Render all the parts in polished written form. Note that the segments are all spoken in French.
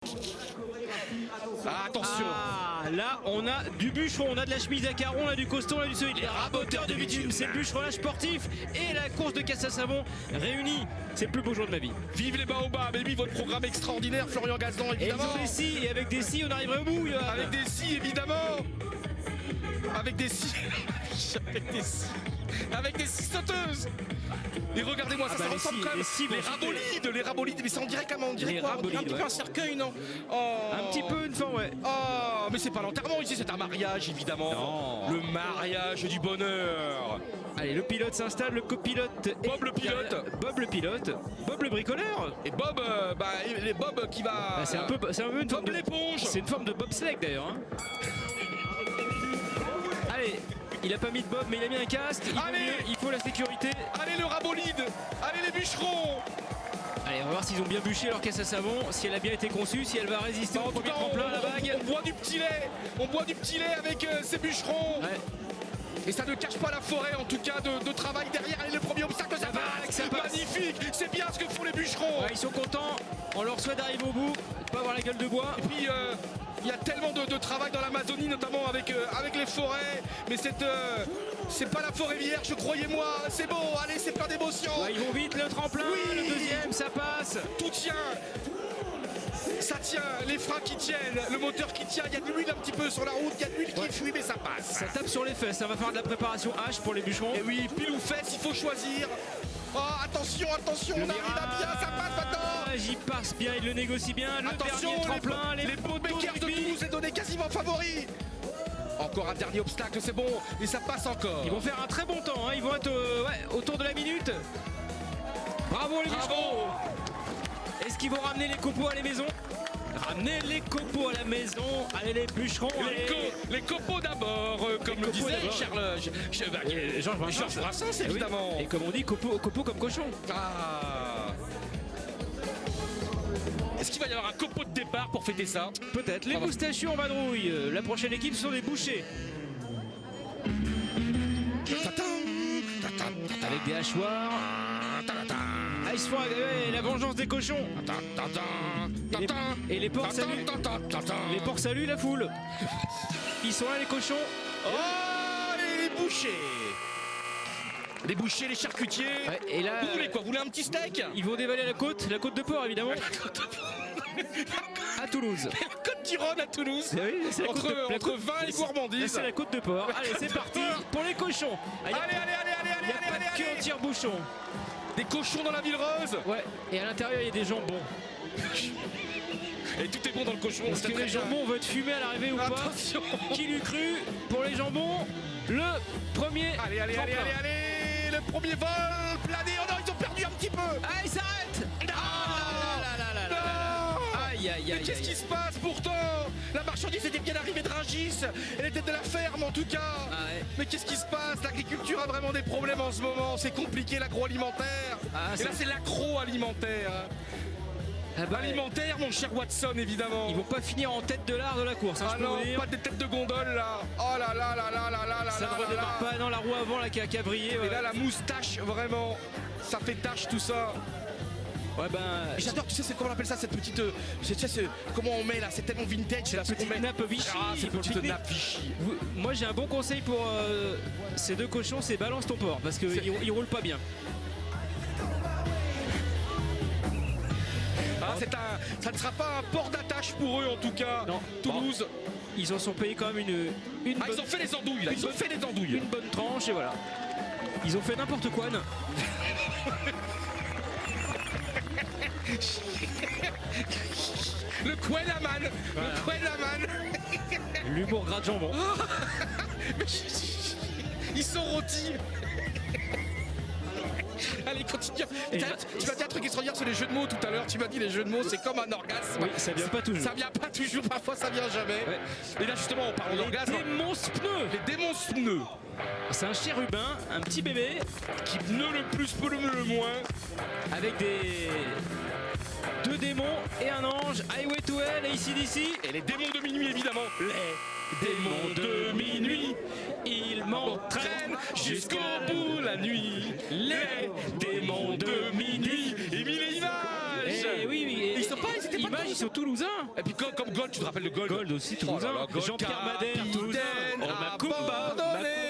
Ah, attention. Ah, là on a du bûcheron, on a de la chemise à carreaux, on a du costaud, on a du solide. Les raboteurs de bitume, c'est le bûcheronnage sportif et la course de casse à savon réunis. C'est le plus beau jour de ma vie. Vive les baobabs et vive votre programme extraordinaire, Florian Gazdan, évidemment. Et ils ont des scies, et avec des scies on arriverait au bout. Avec des scies, évidemment. Avec des scies. Avec des scies sauteuses. Et regardez-moi, ça ressemble quand même. Les rabolides, mais ça on dirait comment? On dirait quoi? On dirait un petit peu un cercueil, non? Un petit peu une forme, ouais. Oh, mais c'est pas l'enterrement ici, c'est un mariage, évidemment. Non. Le mariage du bonheur. Allez, le pilote s'installe, le copilote. Bob le pilote. Bob le pilote. Bob le bricoleur. Et Bob, les Bob qui va. C'est un peu une Bob l'éponge. C'est une forme de bobsleigh d'ailleurs. Hein. Allez. Il a pas mis de bob mais il a mis un casque, il faut la sécurité. Allez le rabolide, allez les bûcherons. Allez on va voir s'ils ont bien bûché leur caisse à savon, si elle a bien été conçue, si elle va résister au premier tremplin à la vague. On boit du petit lait, avec ces bûcherons. Ouais. Et ça ne cache pas la forêt en tout cas de travail derrière. Allez le premier obstacle, ça passe. Magnifique, c'est bien ce que font les bûcherons. Ouais, ils sont contents, on leur souhaite d'arriver au bout, de pas avoir la gueule de bois. Et puis il y a tellement de travail dans l'Amazonie, notamment avec les forêts. Mais c'est pas la forêt vierge, croyez-moi. C'est beau, allez, c'est plein d'émotions. Ouais, ils vont vite, le tremplin, oui. Le deuxième, ça passe. Tout tient. Ça tient, les freins qui tiennent, le moteur qui tient, il y a de l'huile un petit peu sur la route, il y a de l'huile qui fuit, mais ça passe. Ça tape sur les fesses, ça va faire de la préparation H pour les bûcherons. Et oui, pile ou fesses, il faut choisir. Oh, attention, on arrive à bien, ça passe maintenant. J'y passe bien, il le négocie bien. Attention, le tremplin, les bookmakers de Toulouse est donné quasiment favori. Encore un dernier obstacle, c'est bon, et ça passe encore. Ils vont faire un très bon temps, hein. Ils vont être autour de la minute. Bravo les bûcherons. Est-ce qu'ils vont ramener les copeaux à la maison? Ramenez les copeaux à la maison. Allez les bûcherons. Les copeaux d'abord, comme le disait Georges Brassens, évidemment. Oui. Et comme on dit, copeaux comme cochon. Ah. Est-ce qu'il va y avoir un copeau de départ pour fêter ça? Peut-être. Les moustachus en vadrouille. La prochaine équipe, ce sont des bouchers. Avec des hachoirs. Ah, ils se font la vengeance des cochons. Et les porcs saluent. Les porcs saluent la foule. Ils sont là les cochons. Oh, les bouchers. Les bouchers, les charcutiers. Ouais, et là, vous voulez quoi? Vous voulez un petit steak? Ils vont dévaler la côte de porc évidemment. À Toulouse. La côte d'Ironne à Toulouse. Oui, entre vin et gourmandise. C'est la côte de porc. Allez, c'est parti pour les cochons. Allez. Il n'y a pas de queue en tire-bouchon. Des cochons dans la ville rose. Ouais, et à l'intérieur il y a des jambons. Et tout est bon dans le cochon. Est-ce que les jambons vont être fumés à l'arrivée ou pas? Attention. Qui l'eût cru? Pour les jambons, le premier. Allez. Le premier vol plané. Oh non, ils ont perdu un petit peu. Ah, ils s'arrêtent. Mais qu'est-ce qui se passe pourtant? La marchandise était bien arrivée de Rungis. Elle était de la ferme en tout cas. Ah ouais. Mais qu'est-ce qui se passe? L'agriculture a vraiment des problèmes en ce moment. C'est compliqué l'agroalimentaire. Et là c'est l'agroalimentaire. Alimentaire, mon cher Watson, évidemment. Ils vont pas finir en tête de l'art de la course. Ah non, pas des têtes de gondole là. Oh là. Ça ne redémarre pas. Non, la roue avant là qui a brillé. Et là la moustache, vraiment, ça fait tache tout ça. Ouais j'adore, tu sais c'est comment on appelle ça, cette petite, comment on met là, c'est tellement vintage, c'est la petite nappe Vichy. C'est petite nappe Vichy. Moi j'ai un bon conseil pour ces deux cochons, c'est balance ton porc parce qu'ils roulent pas bien. Ça ne sera pas un port d'attache pour eux en tout cas. Non. Toulouse. Ils en sont payés quand même une bonne... Ils ont fait les andouilles là, Une bonne tranche et voilà. Ils ont fait n'importe quoi. Le Quenaman. Voilà. Le Quenaman. L'humour gras de jambon. Ils sont rôtis. Allez, continue. Tu m'as dit un truc extraordinaire sur les jeux de mots tout à l'heure. Tu m'as dit les jeux de mots, c'est comme un orgasme. Oui, ça vient pas toujours. Ça vient pas toujours, parfois ça vient jamais. Ouais. Et là justement, on parle d'orgasme. Les démons-pneus. Les démons-pneus. C'est un chérubin, un petit bébé qui pneut le plus, peut le moins. Avec deux démons et un ange. Highway to Hell et AC/DC. Et les démons de minuit évidemment. Les démons de minuit, ils m'entraînent jusqu'au bout la nuit. Les démons de minuit, et mille images. Et oui, ils sont pas, ils étaient pas Image, ils sont toulousains. Et puis comme Gold, tu te rappelles de Gold? Gold aussi, toulousain. Jean-Pierre Madère, toulousain. Macumba.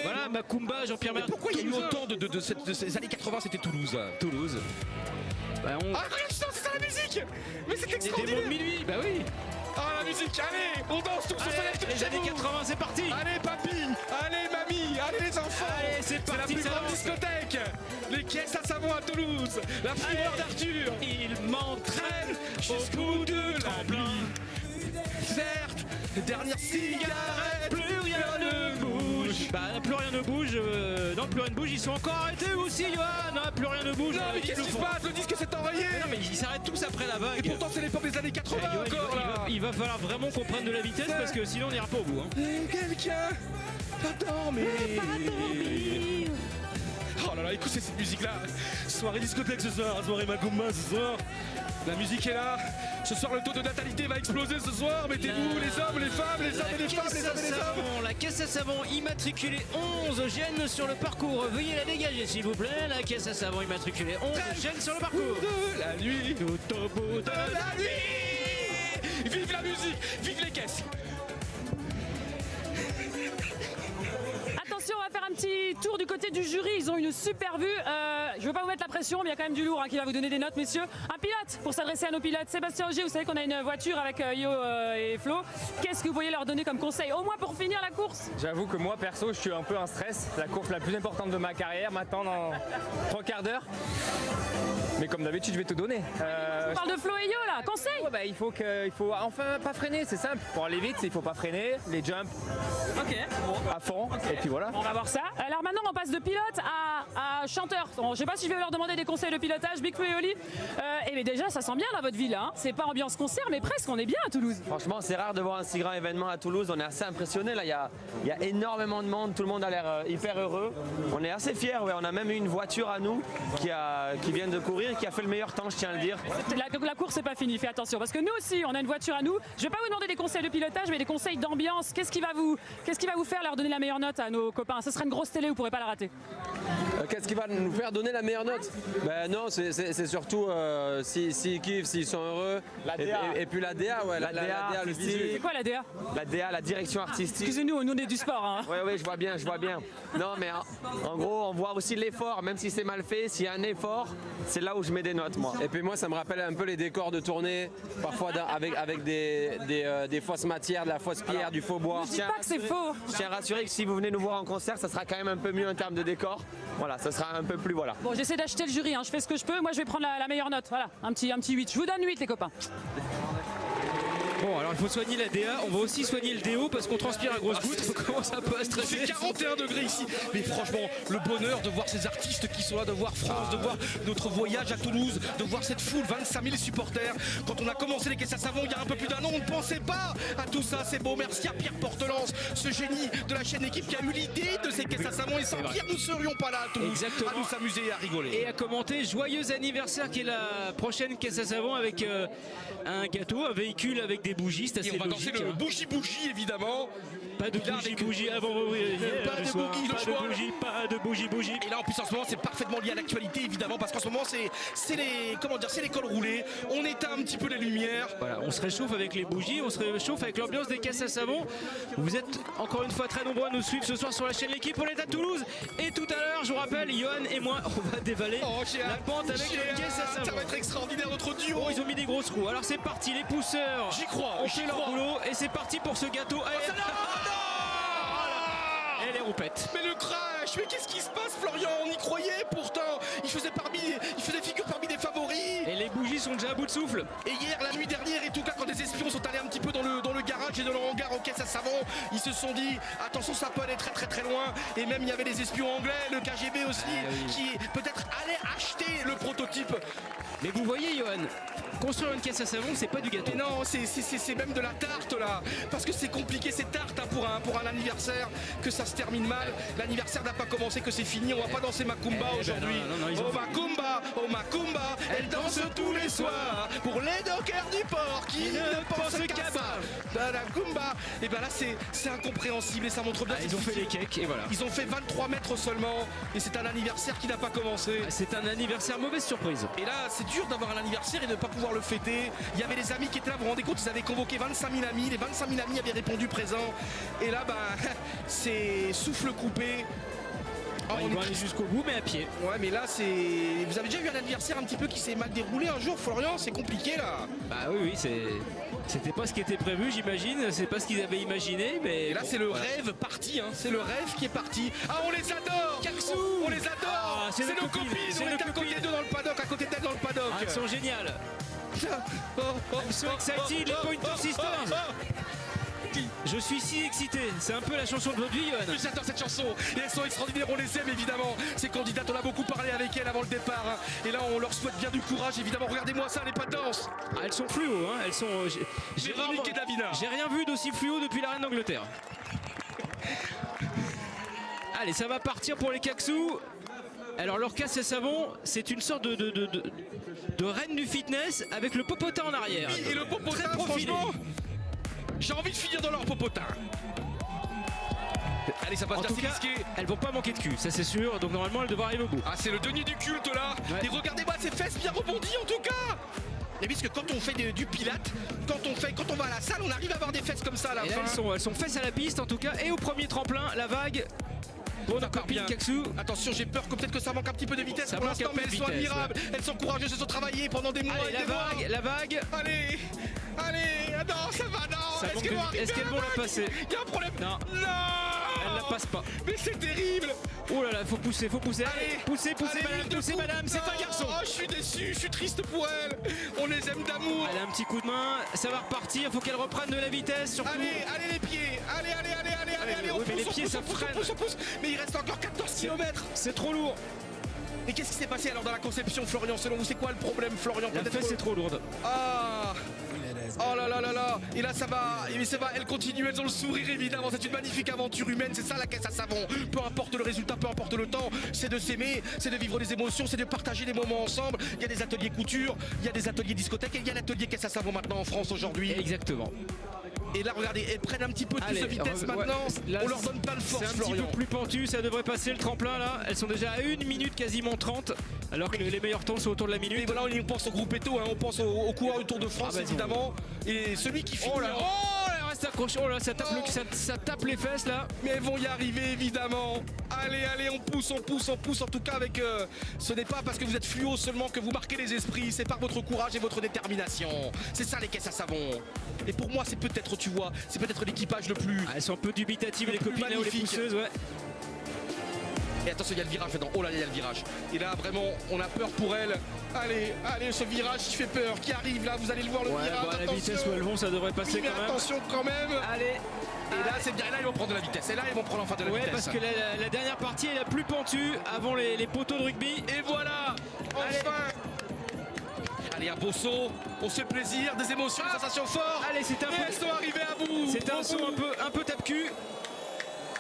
Voilà, Macumba, Jean-Pierre Madère. Pourquoi il y a eu autant de ces années 80, c'était Toulouse? Toulouse. Bah on... Ah, regarde, c'est ça la musique! Mais c'est Des extraordinaire! démons de minuit, bah oui. Ah, la musique, allez, on danse tous, on se lève tous Les années 80, c'est parti. Allez, papy, allez, mamie, allez, les enfants. Allez, c'est parti, la plus ça grande lance. discothèque. Les caisses à savon à Toulouse. La fureur d'Arthur. Il m'entraîne jusqu'au de la nuit. Certes, dernière cigarette. Plus rien ne bouge. Bah plus rien ne bouge. Non, plus rien ne bouge. Ils sont encore arrêtés aussi, Johan. Non, plus rien ne bouge. Non, mais qu'est-ce qui se passe? Le disque s'est enrayé. Non, mais ils s'arrêtent tous après la vague. Et pourtant, c'est l'époque des années 80 Johan, encore, là. il va falloir vraiment qu'on prenne de la vitesse parce que sinon on n'ira pas au bout. Hein. Quelqu'un va dormir. Oh là là, écoutez cette musique-là. Soirée discothèque ce soir, soirée Macumba ce soir. La musique est là. Ce soir, le taux de natalité va exploser ce soir. Mettez-vous les hommes, les femmes, les hommes et les femmes, les hommes et les hommes. La caisse à savon immatriculée 11 gêne sur le parcours. Veuillez la dégager s'il vous plaît. La caisse à savon immatriculée 11 gêne sur le parcours. De la nuit, Tout au bout de la nuit. Vive la musique, vive les caisses. Attention, on va faire un petit tour du côté du jury. Ils ont une super vue. Je ne veux pas vous mettre la pression, mais il y a quand même du lourd qui va vous donner des notes, messieurs. Un pilote, pour s'adresser à nos pilotes. Sébastien Ogier, vous savez qu'on a une voiture avec Yo et Flo. Qu'est-ce que vous voyez leur donner comme conseil, au moins pour finir la course? J'avoue que moi, perso, je suis un peu en stress. C'est la course la plus importante de ma carrière, maintenant dans 3 quarts d'heure. Mais comme d'habitude, je vais tout donner. On parle de Flo et Yo, là. Conseil? Ouais, bah, il faut enfin pas freiner, c'est simple. Pour aller vite, il faut pas freiner. Les jumps Ok. à fond, et puis voilà. On va voir ça. Alors maintenant, on passe de pilote à chanteur. Bon, je sais pas si je vais leur demander des conseils de pilotage, Big Flo et Oli. Mais déjà, ça sent bien là, votre ville. Hein. C'est pas ambiance concert, mais presque, on est bien à Toulouse. Franchement, c'est rare de voir un si grand événement à Toulouse. On est assez impressionnés. Là, il y a énormément de monde. Tout le monde a l'air hyper heureux. On est assez fiers. Ouais. On a même eu une voiture à nous qui vient de courir, qui a fait le meilleur temps, je tiens à le dire. La course n'est pas finie, fais attention. Parce que nous aussi, on a une voiture à nous. Je vais pas vous demander des conseils de pilotage, mais des conseils d'ambiance. Qu'est-ce qui va vous faire leur donner la meilleure note à nos copains? Ce sera une grosse télé, vous pourrez pas la rater. Qu'est-ce qui va nous faire donner la meilleure note? Ben non, c'est surtout s'ils kiffent, s'ils sont heureux. La DA. Et puis la DA, ouais, la DA, le visuel. C'est quoi la DA? La DA, la direction artistique. Excusez-nous, nous on est du sport. Hein. Oui, je vois bien. Non, mais en gros, on voit aussi l'effort. Même si c'est mal fait, s'il y a un effort, c'est là où je mets des notes, moi. Et puis moi, ça me rappelle un peu les décors de tournée, parfois avec des fausses matières, de la fausse pierre, du faux bois. Je dis pas que c'est faux. Je tiens à rassurer que si vous venez nous voir en concert, ça sera quand même un peu mieux en termes de décor. Voilà, ça sera un peu plus, voilà. Bon, j'essaie d'acheter le jury, hein. Je fais ce que je peux. Moi, je vais prendre la meilleure note. Voilà, un petit 8. Je vous donne 8, les copains. Bon, alors il faut soigner la DA, on va aussi soigner le DO parce qu'on transpire à grosses gouttes, on commence un peu à C'est stresser. 41 degrés ici. Mais franchement, le bonheur de voir ces artistes qui sont là, de voir France, de voir notre voyage à Toulouse, de voir cette foule, 25 000 supporters. Quand on a commencé les caisses à savon il y a un peu plus d'un an, on ne pensait pas à tout ça. C'est beau. Merci à Pierre Portelance, ce génie de la chaîne Équipe qui a eu l'idée de ces caisses à savon. Et sans Pierre, nous ne serions pas là à Toulouse, Exactement. à nous s'amuser et à rigoler. Et à commenter, joyeux anniversaire qui est la prochaine caisse à savon avec un gâteau, un véhicule avec des bougies, c'est Et assez on va danser logique. le bougie évidemment. Pas de Là, avec- bougie avant Pas de bougie, le choix. pas de bougie. Et là en plus en ce moment c'est parfaitement lié à l'actualité évidemment parce qu'en ce moment c'est les cols roulés, on éteint un petit peu les lumières. Voilà, on se réchauffe avec les bougies, on se réchauffe avec l'ambiance des caisses à savon. Vous êtes encore une fois très nombreux à nous suivre ce soir sur la chaîne L'équipe. On est à Toulouse et tout à l'heure, je vous rappelle, Johan et moi, on va dévaler J'ai la hâte, pente avec j'ai les caisses à hâte. Ça savon. va être extraordinaire notre duo. Oh, ils ont mis des grosses roues. Alors c'est parti, les pousseurs. J'y crois, On j'y fait leur crois. boulot et c'est parti pour ce gâteau. Allez, Ça non et les roupettes. Mais le crash, mais qu'est-ce qui se passe Florian? On y croyait pourtant. Il faisait figure parmi des favoris. Et les bougies sont déjà à bout de souffle. Et hier, la nuit dernière, et tout cas, quand des espions sont allés un petit peu dans le garage et dans le hangar aux caisses à savon, ils se sont dit attention, ça peut aller très très très loin. Et même il y avait des espions anglais, le KGB aussi, qui peut-être allaient acheter le prototype. Mais vous voyez, Johan, construire une caisse à savon, c'est pas du gâteau. Et non, c'est même de la tarte là. Parce que c'est compliqué ces tartes hein, pour un anniversaire, que ça se termine mal. L'anniversaire n'a pas commencé, que c'est fini. On va pas danser Macumba aujourd'hui. non, ils ont Oh Macumba, elle danse tous les soirs pour les dockers du port qui ne pensent qu'à ça. Kumba. Et bien là c'est incompréhensible et ça montre bien. Ils ont fait les cakes et voilà. Ils ont fait 23 mètres seulement et c'est un anniversaire qui n'a pas commencé. C'est un anniversaire mauvaise surprise. Et là c'est dur d'avoir un anniversaire et de ne pas pouvoir le fêter. Il y avait des amis qui étaient là, vous vous rendez compte, ils avaient convoqué 25 000 amis, les 25 000 amis avaient répondu présent. Et là c'est souffle coupé. Ils vont aller jusqu'au bout mais à pied. Ouais mais là c'est... Vous avez déjà vu un anniversaire un petit peu qui s'est mal déroulé un jour, Florian? C'est compliqué là. Bah oui, c'était pas ce qui était prévu, j'imagine. C'est pas ce qu'ils avaient imaginé, mais... Et là c'est le rêve parti, hein. C'est le rêve qui est parti. Ah on les adore. Kaksou, on les adore. C'est nos copines. On est à côté d'eux dans le paddock, à côté d'elles dans le paddock. Elles sont géniales. I'm so excited, les Pointer Sisters. Je suis si excité, c'est un peu la chanson de votre vie, Yoann. J'adore cette chanson, et elles sont extraordinaires, on les aime évidemment. Ces candidates, on a beaucoup parlé avec elles avant le départ, hein. Et là on leur souhaite bien du courage, évidemment. Regardez-moi ça, les pas de danse. Ah, elles sont fluo, hein. Elles sont... Véronique et Davina. J'ai rien vu d'aussi fluo depuis la reine d'Angleterre. Allez, ça va partir pour les Kaksou. Alors leur casse et savon, c'est une sorte de reine du fitness avec le popotin en arrière. Et le popotin, franchement, j'ai envie de finir dans leur popotin. Allez, ça passe bien, c'est risqué. Elles vont pas manquer de cul, ça c'est sûr. Donc normalement, elles devraient arriver au bout. Ah, c'est le denier du culte là. Ouais. Et regardez-moi ces fesses bien rebondies en tout cas. Et puisque quand on fait du pilate, quand on va à la salle, on arrive à avoir des fesses comme ça là. Et là, elles sont fesses à la piste en tout cas. Et au premier tremplin, la vague. Bon, d'accord, bien. Kaksou. Attention, j'ai peur que peut-être que ça manque un petit peu de vitesse pour l'instant, mais elles sont admirables. Ouais. Elles sont courageuses, elles sont travaillées pendant des mois. Allez, et des mois. La vague. Allez, non, ça va, non. Est-ce qu'elles vont la passer? Il y a un problème. Non. Elle la passe pas. Mais c'est terrible. Oh là là, faut pousser. Allez, poussez madame, c'est un garçon. Oh, je suis déçu, je suis triste pour elle. On les aime d'amour. Elle a un petit coup de main, ça va repartir, faut qu'elle reprenne de la vitesse surtout. Allez les pieds, allez, on pousse, les pieds ça freine. On pousse. Mais il reste encore 14 km. C'est trop lourd. Et qu'est-ce qui s'est passé alors dans la conception, Florian? Selon vous, c'est quoi le problème, Florian? La fesse est trop lourde. Ah. Oh là là là là. Et là ça va, elles continuent, elles ont le sourire évidemment. C'est une magnifique aventure humaine, c'est ça la caisse à savon. Peu importe le résultat, peu importe le temps, c'est de s'aimer, c'est de vivre des émotions, c'est de partager des moments ensemble. Il y a des ateliers couture, il y a des ateliers discothèque et il y a l'atelier caisse à savon maintenant en France aujourd'hui. Exactement. Et là regardez, elles prennent un petit peu plus de vitesse maintenant, là, on leur donne pas de force. C'est un petit peu plus pentu, ça devrait passer le tremplin là. Elles sont déjà à 1 minute quasiment 30, alors que les meilleurs temps sont autour de la minute. Et voilà, on pense au groupe Eto, hein, on pense au coureur du Tour de France évidemment. Et celui qui finit... elle reste accrochée, oh là, ça tape les fesses là. Mais elles vont y arriver évidemment. Allez, on pousse. En tout cas avec... ce n'est pas parce que vous êtes fluo seulement que vous marquez les esprits, c'est par votre courage et votre détermination. C'est ça les caisses à savon. Et pour moi c'est peut-être, tu vois, c'est peut-être l'équipage le plus... elles sont un peu dubitatives les copines là, ou les pousseuses, ouais. Et attention, il y a le virage maintenant. Oh là, il y a le virage. Et là, vraiment, on a peur pour elle. Allez, ce virage qui fait peur, qui arrive là. Vous allez le voir, le virage. Bon, la vitesse où elles vont, ça devrait passer quand même. Attention quand même. Allez. Et là, c'est bien. Et là, ils vont prendre de la vitesse. Et là, ils vont prendre enfin de la vitesse. Ouais, parce que la dernière partie est la plus pentue avant les poteaux de rugby. Et voilà. Enfin. Allez, un beau saut. On se fait plaisir, des émotions, des sensations fortes. Allez, c'est un peu. Elles sont arrivées à bout. C'est un saut un peu tape-cul.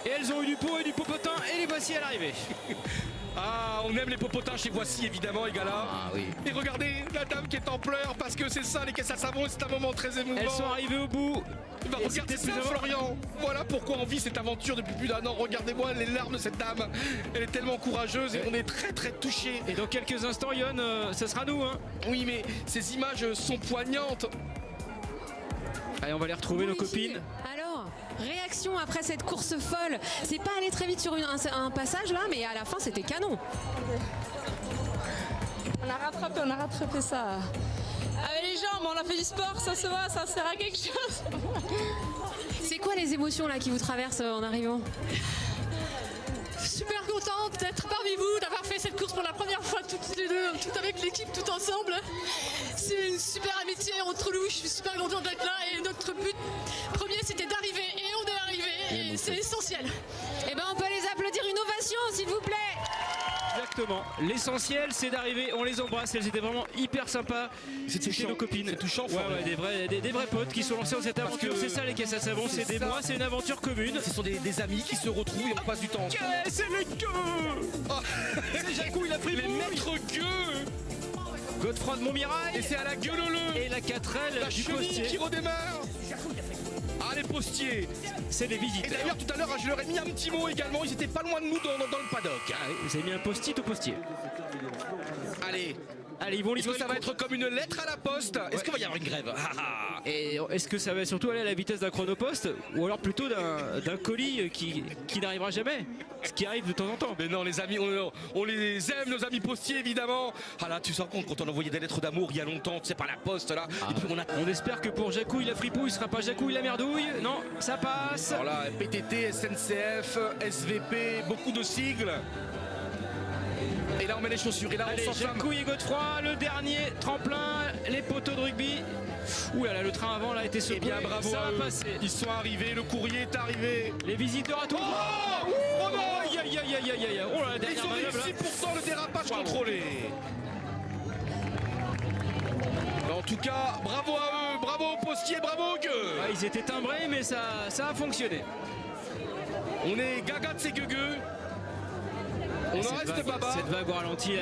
Et elles ont eu du pot et du popotin et les voici à l'arrivée. Ah, on aime les popotins chez Voici évidemment, Egala. Ah oui. Et regardez la dame qui est en pleurs parce que c'est ça les caisses à savon et c'est un moment très émouvant. Elles sont arrivées au bout. Bah, regardez ça, Florian. Voilà pourquoi on vit cette aventure depuis plus d'1 an. Regardez-moi les larmes de cette dame. Elle est tellement courageuse et on est très très touchés. Et dans quelques instants, Yoann, ça sera nous, hein. Oui, mais ces images sont poignantes. Allez, on va les retrouver, nos copines. Alors, réaction après cette course folle. C'est pas allé très vite sur un passage là, mais à la fin c'était canon. On a rattrapé ça. Avec les jambes, on a fait du sport, ça se voit, ça sert à quelque chose. C'est quoi les émotions là qui vous traversent en arrivant? Super contente d'être parmi vous, d'avoir fait cette course pour la première fois toutes les deux, tout avec l'équipe, tout ensemble. C'est une super amitié entre nous, je suis super contente d'être là et notre but premier c'était d'arriver et on est arrivé et c'est essentiel. Eh ben on peut les applaudir, une ovation s'il vous plaît. Exactement, l'essentiel c'est d'arriver, on les embrasse, elles étaient vraiment hyper sympas. C'était nos copines. C'est touchant, ouais, des vrais potes qui sont lancés dans cette aventure. C'est ça les caisses à savon, c'est des mois, c'est une aventure commune. Ce sont des amis qui se retrouvent et on passe du temps ensemble. C'est les gueux. C'est Jacou, il a pris les maîtres gueux. Godefroy de Montmirail. Et c'est à la gueuleleu. Et la 4L la du chenille Postier qui redémarre. les postiers. C'est des visiteurs. Et d'ailleurs, tout à l'heure, je leur ai mis un petit mot également. Ils étaient pas loin de nous dans le paddock. Ah oui, vous avez mis un post-it au postier. Allez. Allez, ils vont Est-ce que ça va être comme une lettre à la poste? Est-ce qu'il va y avoir une grève? Et est-ce que ça va surtout aller à la vitesse d'un chronopost ou alors plutôt d'un colis qui n'arrivera jamais? Ce qui arrive de temps en temps. Mais non, les amis, on les aime, nos amis postiers, évidemment. Ah là, tu te rends compte quand on envoyait des lettres d'amour il y a longtemps, tu sais, par la poste là. Et puis on espère que pour Jacouille la fripouille, ce sera pas Jacouille la merdouille. Non, ça passe. Alors là, PTT, SNCF, SVP, beaucoup de sigles. Et là on met les chaussures, et là allez, on s'enflamme. Jacouille et Godefroy, le dernier tremplin, les poteaux de rugby. Ouh là là, le train avant là a été secoué. Eh bien bravo, ça va passer. Ils sont arrivés, le courrier est arrivé. Les visiteurs à tout. Oh non, aïe aïe aïe aïe aïe aïe. Oh là, la ils dernière ont manœuvre, réussi là. pourtant le dérapage contrôlé. Mais en tout cas, bravo à eux, bravo aux postiers, bravo aux gueux. Ouais, ils étaient timbrés mais ça a fonctionné. On est gaga de ces gueux. On en reste baba. Cette vague au ralenti,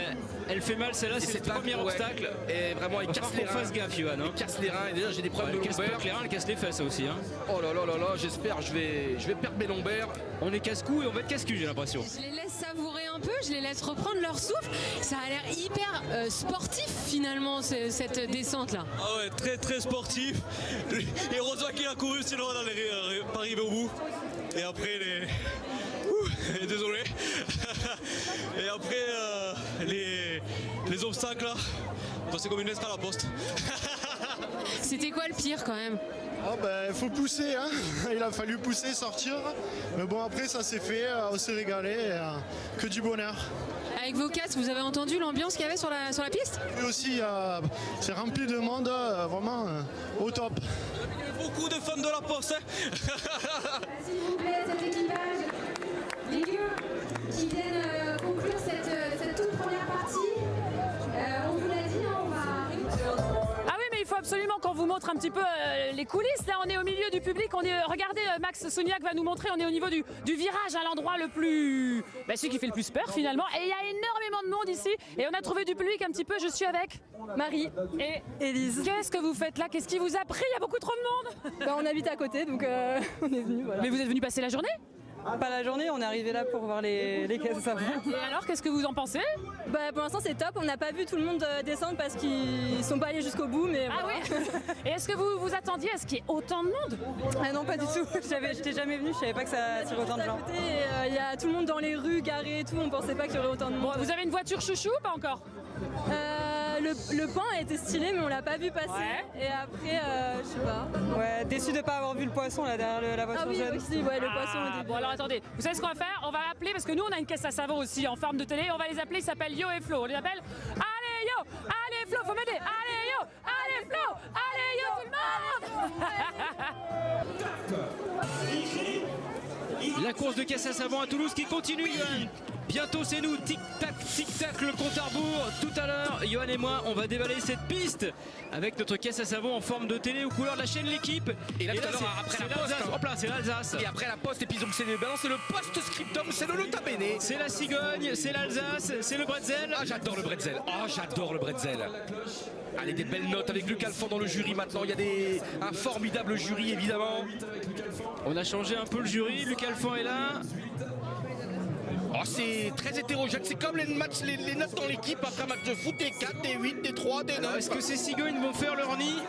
elle fait mal, celle-là, c'est le premier obstacle. Et vraiment, il casse les reins. Fasse gaffe, Johan. Il casse les reins, et déjà j'ai des problèmes de casse lombaire. les reins, elle casse les fesses aussi. Hein. Oh là là là là, j'espère, je vais perdre mes lombaires. On est casse-cou et on va être casse-cul, j'ai l'impression. Je les laisse savourer un peu, je les laisse reprendre leur souffle. Ça a l'air hyper sportif finalement, cette descente là. Ah ouais, très très sportif. Et heureusement qu'il a couru, sinon on n'allait pas arriver au bout. Et après désolé. Et après les obstacles là, c'est comme une lettre à la poste. C'était quoi le pire quand même? Oh ben faut pousser, hein. Il a fallu pousser, sortir. Mais bon après ça s'est fait, on s'est régalé, que du bonheur. Avec vos casques, vous avez entendu l'ambiance qu'il y avait sur la piste? Et aussi c'est rempli de monde, vraiment au top. Beaucoup de fans de la poste. S'il vous plaît, cet équipage, les gueux qui viennent conclure cette toute première partie. On vous l'a dit, on va... Ah oui, mais il faut absolument qu'on vous montre un petit peu les coulisses. Là, on est au milieu du public. Regardez, Max Souniac va nous montrer. On est au niveau du virage, à l'endroit le plus... celui qui fait le plus peur, finalement. Et il y a énormément de monde ici. Et on a trouvé du public un petit peu. Je suis avec Marie et Élise. Qu'est-ce que vous faites là? Qu'est-ce qui vous a pris? Il y a beaucoup trop de monde. On habite à côté, donc on est venu. Voilà. Mais vous êtes venu passer la journée? Pas la journée, on est arrivé là pour voir les caisses à savon. Et alors, qu'est-ce que vous en pensez? Pour l'instant, c'est top. On n'a pas vu tout le monde descendre parce qu'ils sont pas allés jusqu'au bout. Mais ah voilà. oui. Et est-ce que vous vous attendiez à ce qu'il y ait autant de monde? Ah non, pas du tout. J'étais jamais venue, je savais pas que ça attirait autant de gens. Il y a tout le monde dans les rues, garé et tout. On pensait pas qu'il y aurait autant de monde. Bon, vous avez une voiture chouchou ou pas encore? Le pain a été stylé, mais on l'a pas vu passer. Ouais. Et après, je sais pas. Ouais, déçu de pas avoir vu le poisson là derrière la voiture jaune. Aussi, ouais, le poisson. Bon, alors attendez, vous savez ce qu'on va faire? On va appeler, parce que nous on a une caisse à savon aussi en forme de télé. On va les appeler, ils s'appellent Yo et Flo. On les appelle. Allez Yo, allez Flo, faut m'aider. Allez Yo, allez Flo, allez Yo tout le monde. La course de caisse à savon à Toulouse qui continue, Johan. Bientôt c'est nous, tic-tac, le compte à rebours. Tout à l'heure, Johan et moi, on va dévaler cette piste avec notre caisse à savon en forme de télé aux couleurs de la chaîne L'équipe. Et là, tout à l'heure, après la poste, hop là, c'est l'Alsace. Et après la poste, et puis donc c'est le post-scriptum, c'est le nota bene. C'est la cigogne, c'est l'Alsace, c'est le bretzel. Ah, j'adore le bretzel. Allez, des belles notes avec Luc Alphand dans le jury maintenant. Il y a un formidable jury, évidemment. On a changé un peu le jury, Luc Alphand est là. Oh, c'est très hétérogène, c'est comme les notes dans l'équipe après un match de foot, des 4, des 8, des 3, des 9. Est-ce que ces cigognes vont faire leur nid?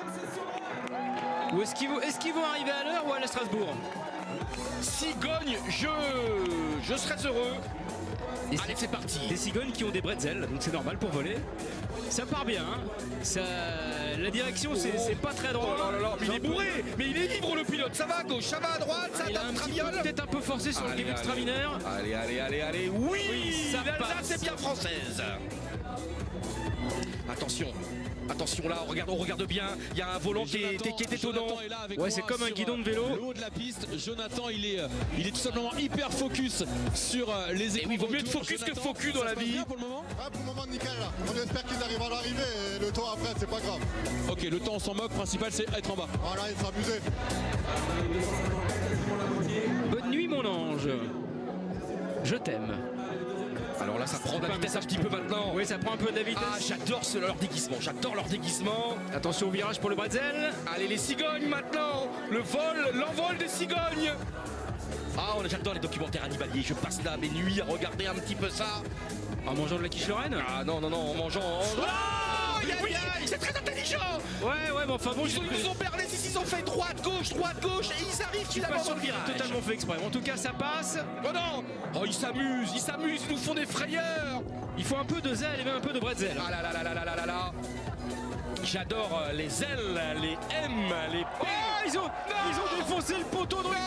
Ou est-ce qu'ils vont arriver à l'heure ou à Strasbourg? Cigogne, je serais heureux. Allez, c'est parti. Des cigognes qui ont des bretzels, donc c'est normal pour voler. Ça part bien, hein. La direction, c'est pas très drôle. Oh là là, mais il est bourré, mais il est libre le pilote. Ça va à gauche, ça va à droite, ça tape traviole. Peut-être un peu forcé sur le début extraminaire. Allez. Oui, ça l'Alsace est bien française. Attention là, on regarde bien, il y a un volant qui est étonnant. Ouais, c'est comme un guidon de vélo. Le haut de la piste, Jonathan, il est tout simplement hyper focus sur les équipes. Et oui, il vaut mieux être focus que focus dans la vie. Pour le moment, nickel là. On espère qu'ils arrivent à l'arrivée et le temps après, c'est pas grave. Ok, le temps on s'en moque, principal c'est être en bas. Voilà, il s'amuser. Bonne nuit mon ange. Je t'aime. Alors là, ça prend de la vitesse un petit peu maintenant. Oui, ça prend un peu de la vitesse. Ah, j'adore leur déguisement, j'adore leur déguisement. Attention au virage pour le bretzel. Allez, les cigognes maintenant. L'envol des cigognes. Ah, j'adore les documentaires animaliers. Je passe là mes nuits à regarder un petit peu ça. En mangeant de la quiche Lorraine. Ah non, en mangeant... Oui, c'est très intelligent. Ouais, mais enfin bon... Ils nous ont berné, ils ont fait droite, gauche, et ils arrivent finalement dans le virage. Totalement fait exprès. En tout cas, ça passe. Oh non. Oh, ils s'amusent, ils nous font des frayeurs. Il faut un peu de zèle et même un peu de bretzel. Ah là. J'adore les L, les M, les P. Oh, ils ont défoncé le poteau de rugby.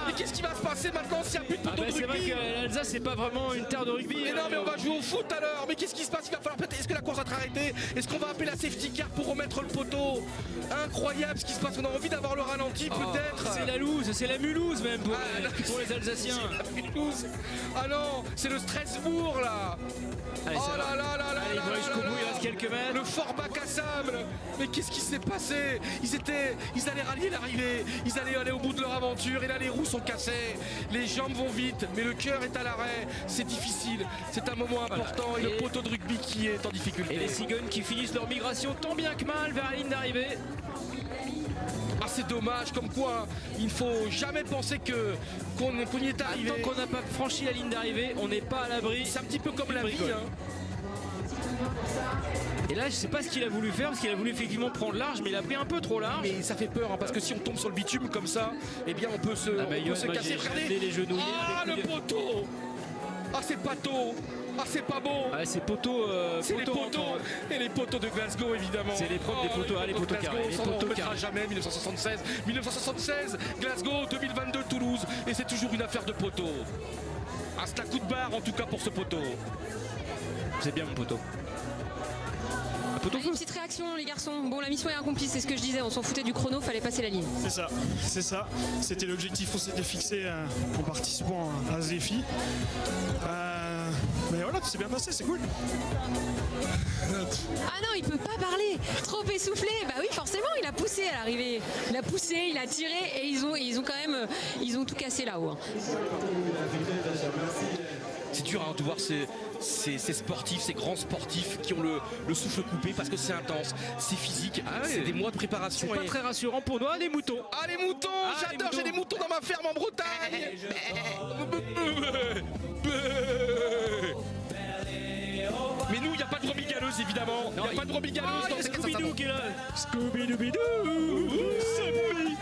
Mais qu'est-ce qui va se passer maintenant s'il n'y a plus de poteau de rugby? C'est vrai que l'Alsace c'est pas vraiment une terre de rugby. Mais non, mais on va jouer au foot alors. Mais qu'est-ce qui se passe? Il va falloir peut-être. Est-ce que la course va être arrêtée? Est-ce qu'on va appeler la safety car pour remettre le poteau? Incroyable ce qui se passe. On a envie d'avoir le ralenti peut-être. C'est la loose, c'est la Mulhouse même pour les Alsaciens. Ah non, c'est le Strasbourg là. Allez, oh là là. Il va jusqu'au bout, il reste quelques mètres. Le fort bac à sable. Mais qu'est-ce qui s'est passé? Ils allaient rallier l'arrivée. Ils allaient aller au bout de leur aventure. Et là, les roues sont cassées. Les jambes vont vite, mais le cœur est à l'arrêt. C'est difficile. C'est un moment important. Et le poteau de rugby qui est en difficulté. Et les cigognes qui finissent leur migration tant bien que mal vers la ligne d'arrivée. Ah, c'est dommage, comme quoi il ne faut jamais penser qu'on y est arrivé. Tant qu'on n'a pas franchi la ligne d'arrivée, on n'est pas à l'abri. C'est un petit peu comme la vie. Et là, je sais pas ce qu'il a voulu faire, parce qu'il a voulu effectivement prendre large, mais il a pris un peu trop large. Mais ça fait peur, parce que si on tombe sur le bitume comme ça, eh bien on peut se, casser. Regardez les genoux. Ah, le poteau. Ah, c'est pato. Ah, c'est pas beau. Ah, c'est poteau. C'est les poteaux. Et les poteaux de Glasgow, évidemment. C'est l'épreuve des poteaux. Les poteaux carrés. On ne remettra jamais 1976, Glasgow, 2022, Toulouse. Et c'est toujours une affaire de poteau. Ah, c'est un coup de barre, en tout cas, pour ce poteau. C'est bien, mon poteau. Allez, une petite réaction les garçons. Bon, la mission est accomplie, c'est ce que je disais, on s'en foutait du chrono, fallait passer la ligne. C'est ça. C'était l'objectif qu'on s'était fixé en participant à ce défi. Mais voilà, tout s'est bien passé, c'est cool. Ah non, il peut pas parler, trop essoufflé. Bah oui, forcément, il a poussé à l'arrivée. Il a poussé, il a tiré et ils ont quand même, ils ont tout cassé là-haut. C'est dur de voir ces sportifs, ces grands sportifs qui ont le souffle coupé parce que c'est intense, c'est physique, c'est des mois de préparation. C'est pas très rassurant pour nous. Ah, les moutons. Ah, les moutons, j'adore, j'ai des moutons dans ma ferme en Bretagne. Mais nous, il n'y a pas de brebis galeuse évidemment. Il n'y a pas de brebis galeuse dans ces Scooby-Doo qui est là. Scooby-Doo.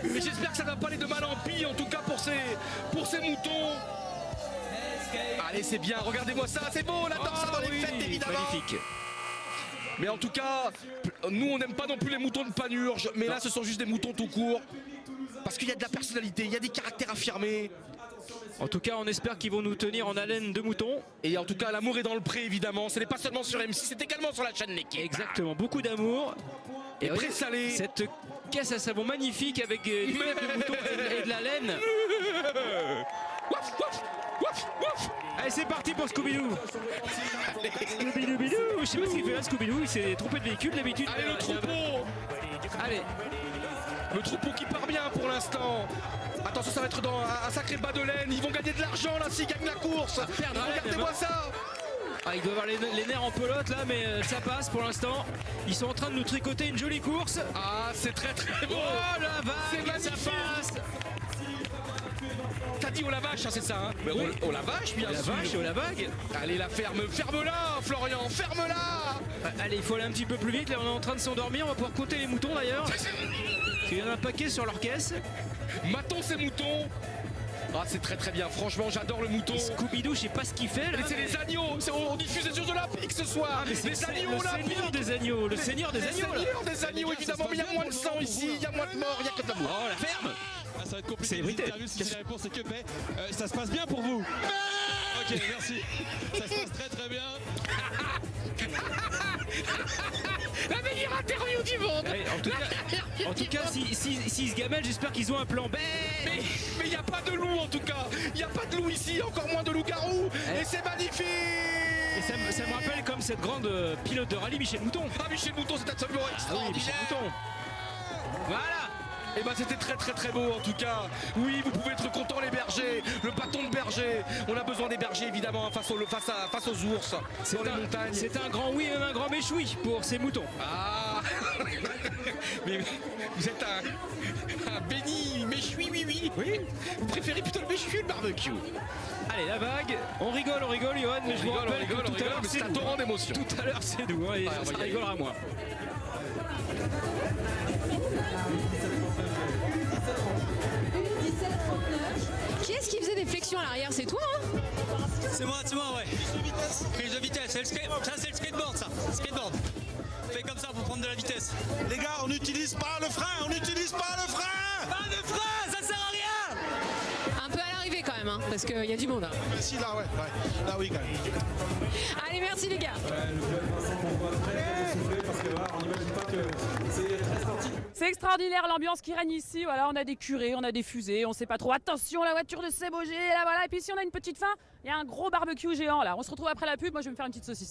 Mais j'espère que ça ne va pas aller de mal en pis, en tout cas pour ces moutons. Allez, c'est bien, regardez-moi ça, c'est beau, on adore ça dans les fêtes évidemment. Magnifique. Mais en tout cas, nous on n'aime pas non plus les moutons de Panurge, mais là ce sont juste des moutons tout court. Parce qu'il y a de la personnalité, il y a des caractères affirmés. En tout cas, on espère qu'ils vont nous tenir en haleine de moutons. Et en tout cas, l'amour est dans le pré évidemment, ce n'est pas seulement sur M6, c'est également sur la chaîne L'équipe. Exactement, beaucoup d'amour. Et pré-salé. Cette caisse à savon magnifique avec l'image de moutons et de la laine. Allez, c'est parti pour Scooby-Doo. Scooby-Doo. Je sais pas ce qu'il fait là, Scooby-Doo. Il s'est trompé de véhicule d'habitude. Allez, le troupeau. Allez. Le troupeau qui part bien pour l'instant. Attention, ça va être dans un sacré bas de laine. Ils vont gagner de l'argent là s'ils gagnent la course. Regardez-moi ça. Ah, il doit avoir les nerfs en pelote là, mais ça passe pour l'instant. Ils sont en train de nous tricoter une jolie course. Ah, c'est très très beau. Oh la vache, ça passe. T'as dit oh la vache, hein, c'est ça hein? Oui. Oh la vache, bien sûr. La vache, oh la vague. Allez, la ferme-la, Florian, ferme-la. Allez, il faut aller un petit peu plus vite. Là, on est en train de s'endormir. On va pouvoir compter les moutons d'ailleurs. Il y en a un paquet sur leur caisse. Matons ces moutons. Ah, c'est très très bien, franchement j'adore le mouton. Scooby-Doo, je sais pas ce qu'il fait là. Mais c'est les agneaux, on diffuse les Jeux Olympiques ce soir. Les agneaux olympiques. Le seigneur des agneaux. Le seigneur des agneaux évidemment, mais il y a moins de sang ici, il y a moins de morts, il y a que de l'amour. Oh la ferme. Ça va être compliqué. Célébrité. Si la réponse est que paix. Ça se passe bien pour vous? Ok, merci. Ça se passe très très bien. La meilleure interview du monde. Allez, en tout cas, s'ils se gamellent, j'espère qu'ils ont un plan B. Mais il n'y a pas de loup en tout cas. Il n'y a pas de loup ici, encore moins de loup-garou. Et c'est magnifique. Et ça me rappelle comme cette grande pilote de rallye, Michèle Mouton. Ah, Michèle Mouton, c'est absolument extraordinaire. Oui, Michèle Mouton. Voilà. Et ben c'était très beau en tout cas. Oui, vous pouvez être contents les bergers, le bâton de berger. On a besoin des bergers évidemment face aux ours dans les montagnes. C'est un grand oui et même un grand méchoui pour ces moutons. Ah mais vous êtes un béni méchoui, oui. Vous préférez plutôt le méchoui ou le barbecue? Allez, la vague, on rigole, Johan, mais je vous rappelle que tout à l'heure c'est un torrent d'émotions. Tout à l'heure c'est nous, et ça rigolera moins. Qui est-ce qui faisait des flexions à l'arrière? C'est toi, hein? C'est moi, ouais. Prise de vitesse, ça c'est le skateboard, ça. Skateboard. Fais comme ça pour prendre de la vitesse. Les gars, on n'utilise pas le frein, Pas de frein, ça sert à rien. Un peu à l'arrivée quand même, hein, parce qu'il y a du monde. Hein. Si, là, ouais. Là, oui, quand même. Allez, merci les gars. C'est extraordinaire l'ambiance qui règne ici. Voilà, on a des curés, on a des fusées, on sait pas trop. Attention, la voiture de Seb Auger, là voilà. Et puis si on a une petite faim, il y a un gros barbecue géant là. On se retrouve après la pub. Moi, je vais me faire une petite saucisse.